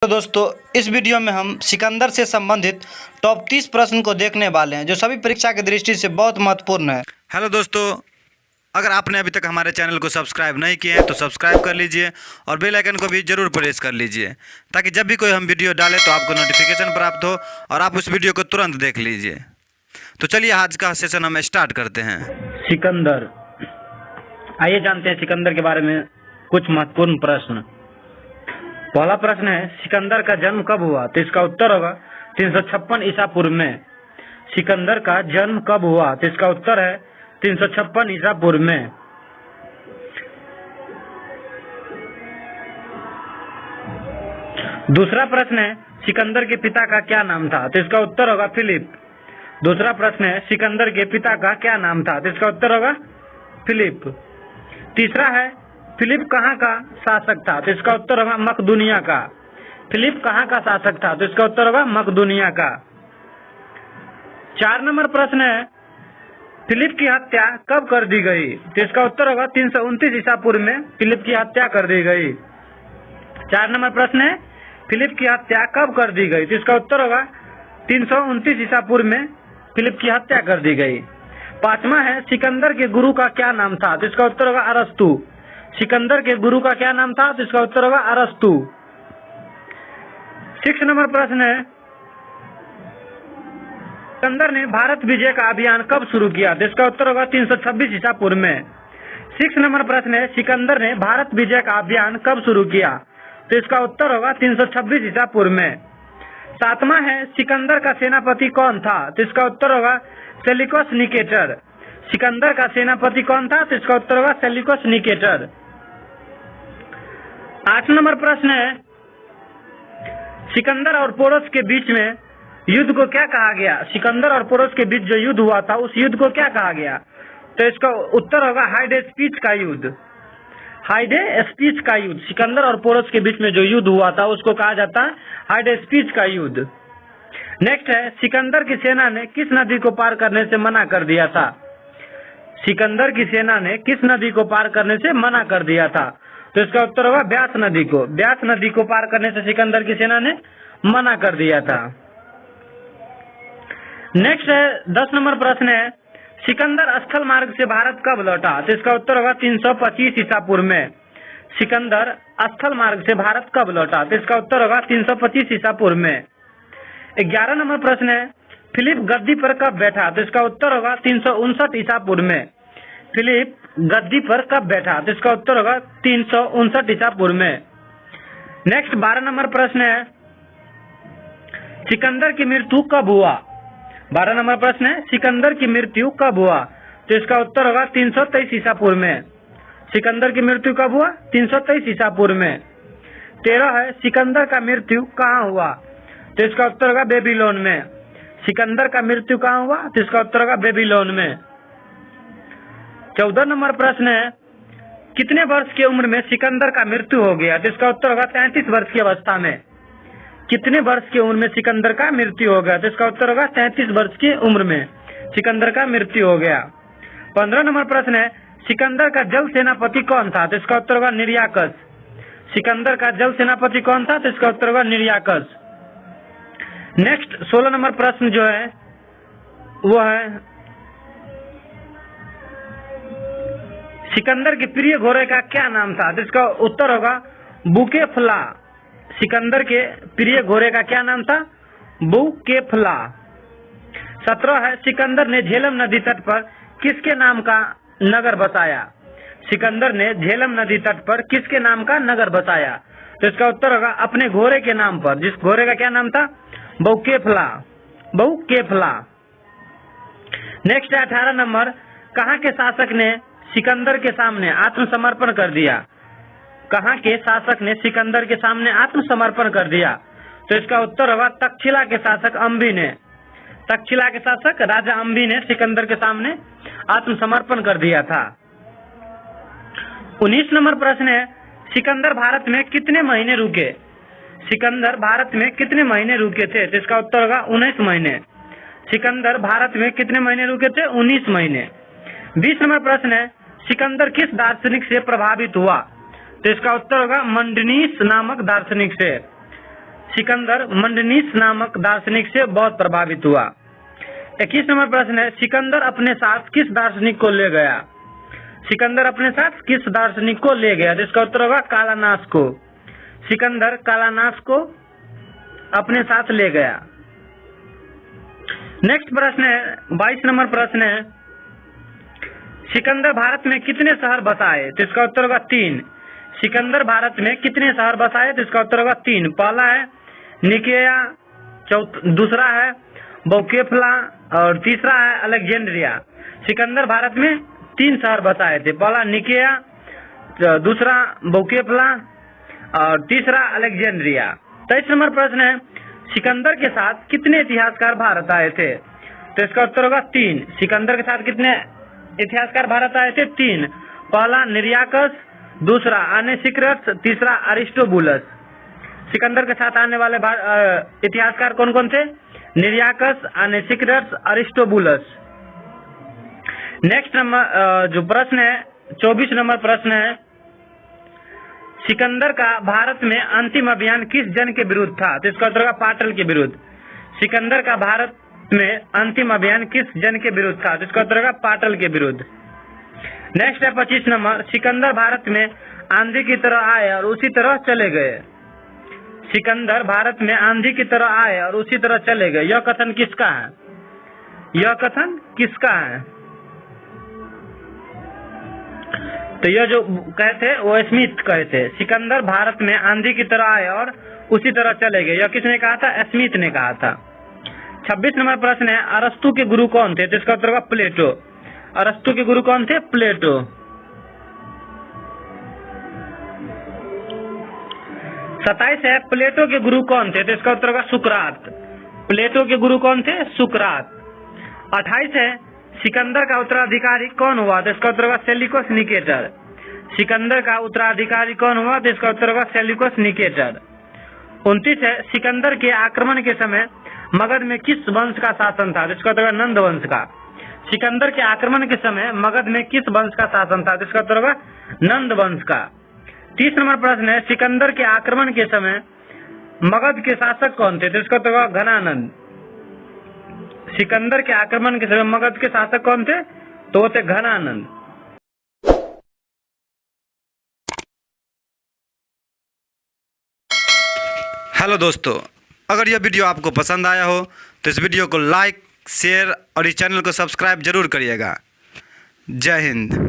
तो दोस्तों इस वीडियो में हम सिकंदर से संबंधित टॉप 30 प्रश्न को देखने वाले हैं जो सभी परीक्षा की दृष्टि से बहुत महत्वपूर्ण है। हेलो दोस्तों, अगर आपने अभी तक हमारे चैनल को सब्सक्राइब नहीं किए हैं तो सब्सक्राइब कर लीजिए और बेल आइकन को भी ज़रूर प्रेस कर लीजिए ताकि जब भी कोई हम वीडियो डालें तो आपको नोटिफिकेशन प्राप्त हो और आप उस वीडियो को तुरंत देख लीजिए। तो चलिए आज का सेशन हम स्टार्ट करते हैं। सिकंदर, आइए जानते हैं सिकंदर के बारे में कुछ महत्वपूर्ण प्रश्न। पहला प्रश्न है, सिकंदर का जन्म कब हुआ? तो इसका उत्तर होगा 356 ईसा पूर्व में। सिकंदर का जन्म कब हुआ? तो इसका उत्तर है 356 ईसा पूर्व में। दूसरा प्रश्न है, सिकंदर के पिता का क्या नाम था? तो इसका उत्तर होगा फिलिप। दूसरा प्रश्न है, सिकंदर के पिता का क्या नाम था? तो इसका उत्तर होगा फिलिप। तीसरा है, फिलिप कहाँ का शासक था? तो इसका उत्तर होगा मकदूनिया का। फिलिप कहाँ का शासक था? तो इसका उत्तर होगा मकदूनिया का। 4 नंबर प्रश्न है, फिलिप की हत्या कब कर दी गई? तो इसका उत्तर होगा 329 ईसा पूर्व में फिलिप की हत्या कर दी गई। 4 नंबर प्रश्न है, फिलिप की हत्या कब कर दी गई? तो इसका उत्तर होगा 329 ईसा पूर्व में फिलिप की हत्या कर दी गई। 5वां है, सिकंदर के गुरु का क्या नाम था? तो इसका उत्तर होगा अरस्तु। सिकंदर के गुरु का क्या नाम था? तो इसका उत्तर होगा अरस्तु। 6 नंबर प्रश्न है, सिकंदर ने भारत विजय का अभियान कब शुरू किया? तो इसका उत्तर होगा 326 ईसा पूर्व में। 6 नंबर प्रश्न है, सिकंदर ने भारत विजय का अभियान कब शुरू किया? तो इसका उत्तर होगा 326 ईसा पूर्व में। 7वां है, सिकंदर का सेनापति कौन था? तो इसका उत्तर होगा सेल्यूकस निकेटर। सिकंदर का सेनापति कौन था? तो इसका उत्तर होगा सेल्यूकस निकेटर। 8 नंबर प्रश्न है, सिकंदर और पोरस के बीच में युद्ध को क्या कहा गया? सिकंदर और पोरस के बीच जो युद्ध हुआ था उस युद्ध को क्या कहा गया? तो इसका उत्तर होगा हाइडे स्पीच का युद्ध। हाइडे स्पीच का युद्ध। सिकंदर और पोरस के बीच में जो युद्ध हुआ था उसको कहा जाता है हाइडे स्पीच का युद्ध। नेक्स्ट है, सिकंदर की सेना ने किस नदी को पार करने से मना कर दिया था? सिकंदर की सेना ने किस नदी को पार करने से मना कर दिया था? तो इसका उत्तर होगा ब्यास नदी को। ब्यास नदी को पार करने से सिकंदर की सेना ने मना कर दिया था। नेक्स्ट है, 10 नंबर प्रश्न है, सिकंदर स्थल मार्ग से भारत कब लौटा? तो इसका उत्तर होगा 325 ईसा पूर्व में। सिकंदर स्थल मार्ग से भारत कब लौटा? तो इसका उत्तर होगा 325 ईसा पूर्व में। 11 नंबर प्रश्न है, फिलिप गद्दी पर कब बैठा? तो इसका उत्तर होगा 359 ईसा पूर्व में। फिलिप गद्दी पर कब बैठा? तो इसका उत्तर होगा 359 ईसा पूर्व में। नेक्स्ट 12 नंबर प्रश्न है, सिकंदर की मृत्यु कब हुआ? 12 नंबर प्रश्न है, सिकंदर की मृत्यु कब हुआ? तो इसका उत्तर होगा 323 ईसा पूर्व में। सिकंदर की मृत्यु कब हुआ? 323 ईसा पूर्व में। 13 है, सिकंदर का मृत्यु कहाँ हुआ? तो इसका उत्तर होगा बेबीलोन में। सिकंदर का मृत्यु कहाँ हुआ? तो इसका उत्तर होगा बेबीलोन में। 14 नंबर प्रश्न है, कितने वर्ष की उम्र में सिकंदर का मृत्यु हो गया? तो इसका उत्तर होगा 33 वर्ष की अवस्था में। कितने वर्ष की उम्र में सिकंदर का मृत्यु हो गया? तो इसका उत्तर होगा 33 वर्ष की उम्र में सिकंदर का मृत्यु हो गया। 15 नंबर प्रश्न है, सिकंदर का जल सेनापति कौन था? तो इसका उत्तर होगा निर्याकस। सिकंदर का जल सेनापति कौन था? तो इसका उत्तर होगा निर्याकस। नेक्स्ट 16 नंबर प्रश्न जो है वो है, सिकंदर के प्रिय घोड़े का क्या नाम था? तो इसका उत्तर होगा बुकेफ्ला। सिकंदर के प्रिय घोड़े का क्या नाम था? बुकेफ्ला। 17 है, सिकंदर ने झेलम नदी तट पर किसके नाम का नगर बसाया? सिकंदर ने झेलम नदी तट पर किसके नाम का नगर बसाया? तो इसका उत्तर होगा अपने घोड़े के नाम पर। जिस घोड़े का क्या नाम था? बुकेफ्ला। बुकेफ्ला। नेक्स्ट है 18 नंबर, कहाँ के शासक ने सिकंदर के सामने आत्मसमर्पण कर दिया? कहाँ के शासक ने सिकंदर के सामने आत्मसमर्पण कर दिया? तो इसका उत्तर होगा तक्षशिला के शासक अंबी ने। तक्षशिला के शासक राजा अंबी ने सिकंदर के सामने आत्मसमर्पण कर दिया था। 19 नंबर प्रश्न है, सिकंदर भारत में कितने महीने रुके? सिकंदर भारत में कितने महीने रुके थे? तो इसका उत्तर होगा 19 महीने। सिकंदर भारत में कितने महीने रुके थे? 19 महीने। 20 नंबर प्रश्न है, सिकंदर किस दार्शनिक से प्रभावित हुआ? तो इसका उत्तर होगा मंडनीस नामक दार्शनिक से। सिकंदर मंडनीस नामक दार्शनिक से बहुत प्रभावित हुआ। 21 नंबर प्रश्न है, सिकंदर अपने साथ किस दार्शनिक को ले गया? सिकंदर अपने साथ किस दार्शनिक को ले गया? जिसका उत्तर होगा कालानास को। सिकंदर कालानास को अपने साथ ले गया। नेक्स्ट प्रश्न है 22 नंबर प्रश्न है, सिकंदर भारत में कितने शहर बसाए? तो इसका उत्तर होगा 3। सिकंदर भारत में कितने शहर बसाए? तो इसका उत्तर होगा 3। पहला है निकेया, दूसरा है बौकेफला और तीसरा है अलेक्जेंड्रिया। सिकंदर भारत में 3 शहर बसाए थे, पहला निकेया, दूसरा बौकेफला और तीसरा अलेक्जेंड्रिया। 23 नंबर प्रश्न है, सिकंदर के साथ कितने इतिहासकार भारत आए थे? तो इसका उत्तर होगा 3। सिकंदर के साथ कितने इतिहासकार भारत आए थे? 3। पहला निर्याकस, दूसरा आनेसिक्रस, तीसरा अरिस्टोबुलस। सिकंदर के साथ आने वाले इतिहासकार कौन कौन थे? निर्याकस, आनेसिक्रस, अरिस्टोबुलस। नेक्स्ट नंबर जो प्रश्न है 24 नंबर प्रश्न है, सिकंदर का भारत में अंतिम अभियान किस जन के विरुद्ध था? तो इसका उत्तर होगा पाटल के विरुद्ध। सिकंदर का भारत में अंतिम अभियान किस जन के विरुद्ध था? तो इसका उत्तर होगा पाटल के विरुद्ध। नेक्स्ट है 25 नंबर, सिकंदर भारत में आंधी की तरह आए और उसी तरह चले गए। सिकंदर भारत में आंधी की तरह आए और उसी तरह चले गए, यह कथन किसका है? यह कथन किसका है? तो यह जो कहे थे वो स्मिथ कहे थे। सिकंदर भारत में आंधी की तरह आए और उसी तरह चले गए, यह किसने कहा था? स्मिथ ने कहा था। 26 नंबर प्रश्न है, अरस्तु के गुरु कौन थे? तो इसका उत्तर होगा प्लेटो। अरस्तु के गुरु कौन थे? प्लेटो। 27 है, प्लेटो के गुरु कौन थे? तो इसका उत्तर होगा सुकरात। प्लेटो के गुरु कौन थे? सुकरात। 28 है, सिकंदर का उत्तराधिकारी कौन हुआ? तो इसका उत्तर होगा सेल्यूकस निकेटर। सिकंदर का उत्तराधिकारी कौन हुआ? तो इसका उत्तर होगा सेल्यूकस निकेटर। 29 है, सिकंदर के आक्रमण के समय मगध में किस वंश का शासन था? तो इसका उत्तर होगा नंद वंश का। सिकंदर के आक्रमण के समय मगध में किस वंश का शासन था? तो इसका उत्तर होगा नंद वंश का। 30 नंबर प्रश्न है, सिकंदर के आक्रमण के समय मगध के शासक कौन थे? तो इसका उत्तर होगा घनानंद। सिकंदर के आक्रमण के समय मगध के शासक कौन थे? तो वो थे घनानंद। हेलो दोस्तों, अगर यह वीडियो आपको पसंद आया हो तो इस वीडियो को लाइक, शेयर और इस चैनल को सब्सक्राइब जरूर करिएगा। जय हिंद।